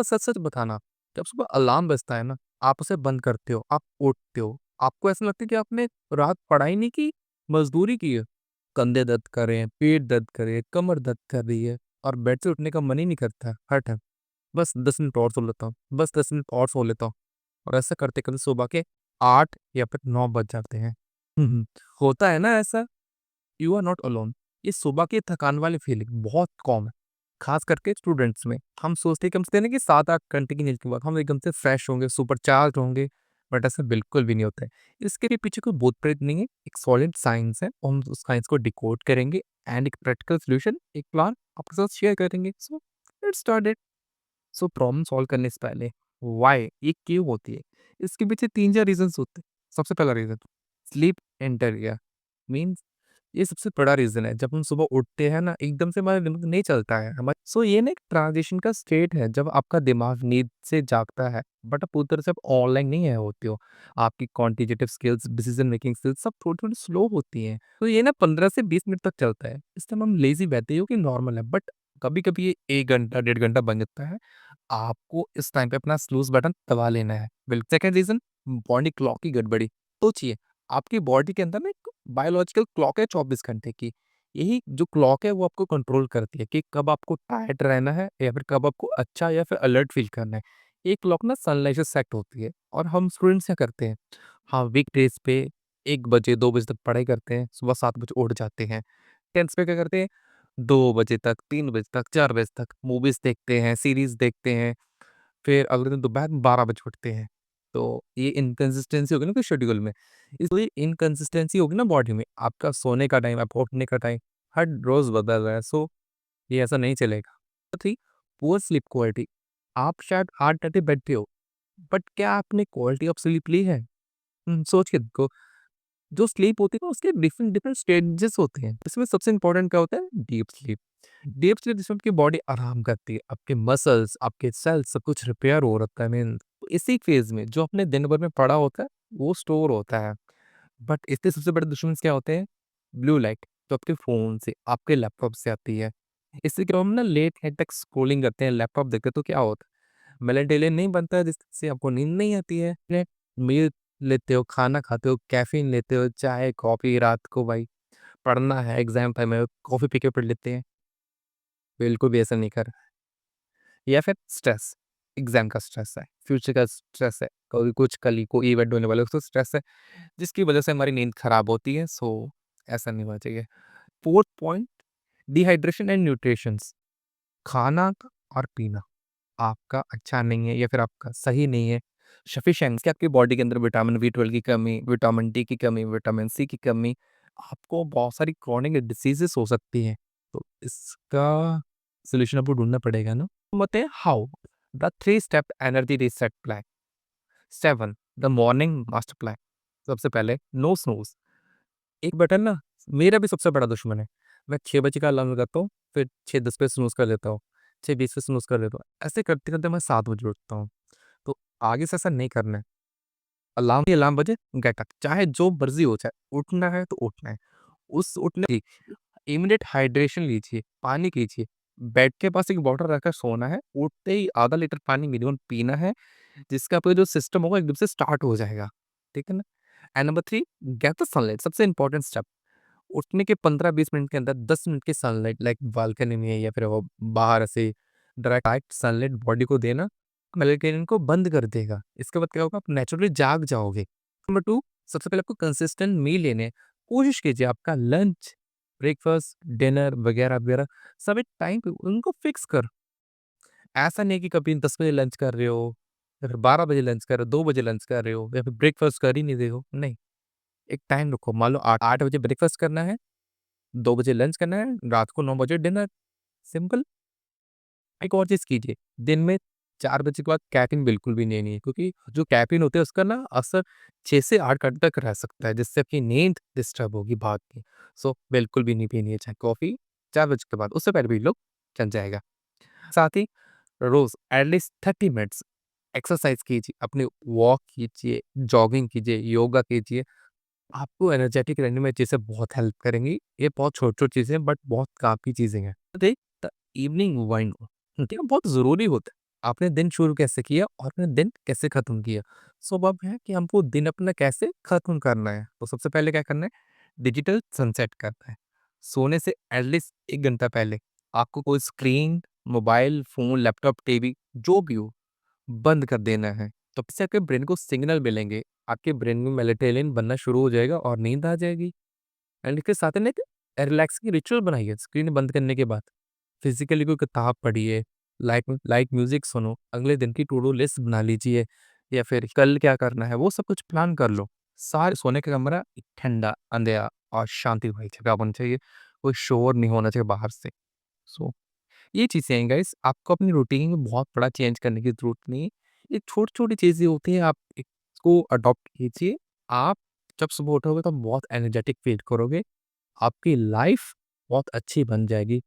का सच-सच बताना। जब सुबह अलार्म बजता है ना, आप उसे बंद करते हो, आप उठते हो, आपको ऐसा लगता है कि आपने रात पढ़ाई नहीं की, मज़दूरी की है। कंधे दर्द कर रहे हैं, पेट दर्द कर रही है, कमर दर्द कर रही है और बेड से उठने का मन ही नहीं करता है हर टाइम। बस 10 मिनट और सो लेता हूँ, बस 10 मिनट और सो लेता हूँ और ऐसा करते-करते सुबह के 8 या फिर 9 बज जाते हैं। हुँ, हुँ। होता है ना ऐसा? You are not alone. ये सुबह की थकान वाली फीलिंग बहुत कॉमन है, खास करके स्टूडेंट्स में। हम सोचते हैं कि हम सोचते हैं ना कि 7-8 घंटे की नींद के बाद हम एकदम से फ्रेश होंगे, सुपर चार्ज होंगे, बट ऐसा बिल्कुल भी नहीं होता है। इसके भी पीछे कोई भूत प्रेत नहीं है, एक सॉलिड साइंस है और हम उस साइंस को डिकोड करेंगे एंड एक प्रैक्टिकल सॉल्यूशन, एक प्लान आपके साथ शेयर करेंगे। So let's start. So problem solve करने से पहले व्हाई ये क्यों होती है, इसके पीछे 3-4 रीज़न्स होते हैं। सबसे पहला रीज़न स्लीप एंटर मीन्स ये सबसे बड़ा रीज़न है। जब हम सुबह उठते हैं ना, एकदम से हमारा दिमाग नहीं चलता है। सो ये ना एक ट्रांज़िशन का स्टेट है, जब आपका दिमाग नींद से जागता है, बट आप पूरी तरह से आप ऑनलाइन नहीं है होते हो। आपकी quantitative skills, decision making skills सब थोड़ी-थोड़ी स्लो होती हैं। तो ये ना 15 से 20 मिनट तक चलता है। इस टाइम हम लेज़ी रहते हैं, जो कि नॉर्मल है, बट कभी-कभी ये 1 घंटा, डेढ़ घंटा बन जाता है। आपको इस टाइम पे अपना स्नूज़ बटन दबा लेना है। सेकंड रीज़न बॉडी क्लॉक की गड़बड़ी। सोचिए, आपकी बॉडी के अंदर ना एक बायोलॉजिकल क्लॉक है 24 घंटे की। यही जो क्लॉक है वो आपको कंट्रोल करती है कि कब आपको टायर्ड रहना है या फिर कब आपको अच्छा या फिर अलर्ट फ़ील करना है। ये क्लॉक ना सनलाइट से सेट होती है और हम स्टूडेंट्स क्या करते हैं, हाँ, वीकडेज़ पे 1 बजे, 2 बजे तक पढ़ाई करते हैं, सुबह 7 बजे उठ जाते हैं। टेंस पे क्या करते हैं, 2 बजे तक, 3 बजे तक, 4 बजे तक मूवीज़ देखते हैं, सीरीज़ देखते हैं, फिर अगले दिन दोपहर में 12 बजे उठते हैं। तो ये इनकंसिस्टेंसी होगी ना कोई शेड्यूल में, तो ये इनकंसिस्टेंसी होगी ना बॉडी में, आपका सोने का टाइम, आपका उठने का टाइम हर रोज़ बदल रहा है, सो ये ऐसा नहीं चलेगा। Three poor sleep quality. आप शायद 8 घंटे बैठते हो, बट क्या आपने क्वालिटी ऑफ स्लीप ली है? सोच के देखो। जो स्लीप होती है ना उसके डिफरेंट डिफरेंट स्टेजेस होते हैं। इसमें सबसे इंपॉर्टेंट क्या होता है? Deep sleep. डीप स्लीप जिसमें आपकी बॉडी आराम करती है, आपके मसल्स, आपके सेल्स सब कुछ रिपेयर हो रखा है। मीन इसी फेज में जो आपने दिन भर में पढ़ा होता है वो स्टोर होता है। बट इसके सबसे बड़े दुश्मन क्या होते हैं? ब्लू लाइट, जो आपके फ़ोन से, आपके लैपटॉप से आती है। इससे क्या हम ना लेट नाइट तक स्क्रॉलिंग करते हैं, लैपटॉप देखते हैं तो क्या होता है? मेलेटोनिन नहीं बनता है जिससे आपको नींद नहीं आती है। मील लेते हो, खाना खाते हो, कैफ़ीन लेते हो, चाय, कॉफ़ी रात को भाई पढ़ना है, एग्ज़ाम टाइम है, कॉफ़ी पी के पढ़ लेते हैं। बिल्कुल भी ऐसा नहीं कर। या फिर स्ट्रेस, एग्ज़ाम का स्ट्रेस है, फ्यूचर का स्ट्रेस है, कभी कुछ कल ही को इवेंट होने वाला है उसका स्ट्रेस है, जिसकी वजह से हमारी नींद खराब होती है, सो ऐसा नहीं होना चाहिए। 4th point dehydration and nutritions. खाना और पीना आपका अच्छा नहीं है या फिर आपका सही नहीं है, सफिशिएंट कि आपकी बॉडी के अंदर विटामिन बी 12 की कमी, विटामिन डी की कमी, विटामिन सी की कमी, आपको बहुत सारी क्रॉनिक डिसीजेस हो सकती हैं। तो इसका सॉल्यूशन आपको ढूँढना पड़ेगा ना। बताएँ how the 3 step energy reset plan. 7 the morning master plan. सबसे पहले नो स्नूज़। एक बटन ना मेरा भी सबसे बड़ा दुश्मन है। मैं 6 बजे का अलार्म लगाता हूँ, फिर 6:10 पे स्नूज़ कर देता हूँ, 6:20 पे स्नूज़ कर देता हूँ। ऐसे करते-करते मैं 7 बजे उठता हूँ। तो आगे से ऐसा नहीं करना है। अलार्म बजे गेट अप, चाहे जो मर्ज़ी हो जाए, उठना है तो उठना है। उस उठने की इमीडिएट हाइड्रेशन लीजिए, पानी कीजिए। बेड के पास एक बॉटल रखकर सोना है, उठते ही आधा लीटर पानी मिनिमम पीना है, जिसका आपका जो सिस्टम होगा एकदम से स्टार्ट हो जाएगा। ठीक है ना? And number 3 get the sunlight, सबसे इम्पोर्टेंट स्टेप। उठने के 15-20 मिनट के अंदर 10 मिनट की सनलाइट लाइक बालकनी में या फिर वो बाहर ऐसे डायरेक्ट सनलाइट बॉडी को देना, मेलाटोनिन को बंद कर देगा। इसके बाद क्या होगा, आप नेचुरली जाग जाओगे। नंबर 2 सबसे पहले आपको कंसिस्टेंट मील लेने हैं। कोशिश कीजिए आपका लंच, ब्रेकफास्ट, डिनर वगैरह-वगैरह सब एक टाइम पे उनको फिक्स कर। ऐसा नहीं है कि कभी 10 बजे लंच कर रहे हो, या फिर 12 बजे लंच कर रहे हो, 2 बजे लंच कर रहे हो या फिर ब्रेकफास्ट कर ही नहीं रहे हो। नहीं, एक टाइम रखो। मान लो 8 बजे ब्रेकफास्ट करना है, 2 बजे लंच करना है, रात को 9 बजे डिनर, सिंपल। एक और चीज़ कीजिए, दिन में 4 बजे के बाद कैफ़ीन बिल्कुल भी लेनी है क्योंकि जो कैफ़ीन होता है उसका ना असर 6 से 8 घंटे तक रह सकता है, जिससे आपकी नींद डिस्टर्ब होगी बाद में। सो बिल्कुल भी नहीं पीनी है चाहे कॉफ़ी 4 बजे के बाद, उससे पहले पी लो, चल जाएगा। साथ ही रोज़ एटलीस्ट 30 मिनट्स एक्सरसाइज़ कीजिए, अपनी वॉक कीजिए, जॉगिंग कीजिए, योगा कीजिए। आपको एनर्जेटिक रहने में चीज़ें बहुत हेल्प करेंगी। ये बहुत छोटी-छोटी चीज़ें हैं बट बहुत काम की चीज़ें हैं। देख द इवनिंग वाइन ठीक है, बहुत ज़रूरी होता है। आपने दिन शुरू कैसे किया और अपने दिन कैसे खत्म किया। सो अब है कि हमको दिन अपना कैसे खत्म करना है। तो सबसे पहले क्या करना है, डिजिटल सनसेट करना है। सोने से एटलीस्ट 1 घंटा पहले आपको कोई screen, mobile, phone, laptop, TV जो भी हो, बंद कर देना है। तो इससे आपके ब्रेन को सिग्नल मिलेंगे, आपके ब्रेन में मेलाटोनिन बनना शुरू हो जाएगा और नींद आ जाएगी। एंड इसके साथ ही ना एक रिलैक्सिंग रिचुअल बनाइए स्क्रीन बंद करने के बाद। फिज़िकली कोई किताब पढ़िए, लाइट लाइट म्यूज़िक सुनो, अगले दिन की टू डू लिस्ट बना लीजिए या फिर कल क्या करना है, वो सब कुछ प्लान कर लो। सारे सोने का कमरा ठंडा, अंधेरा और शांति वाली जगह होनी चाहिए, कोई शोर नहीं होना चाहिए बाहर से। सो ये चीज़ें हैं गाइस, आपको अपनी रूटीन में बहुत बड़ा चेंज करने की ज़रूरत नहीं है। ये छोटी-छोटी चीज़ें होती हैं, आप इसको अडॉप्ट कीजिए। आप जब सुबह उठोगे तो बहुत एनर्जेटिक फ़ील करोगे, आपकी लाइफ़ बहुत अच्छी बन जाएगी।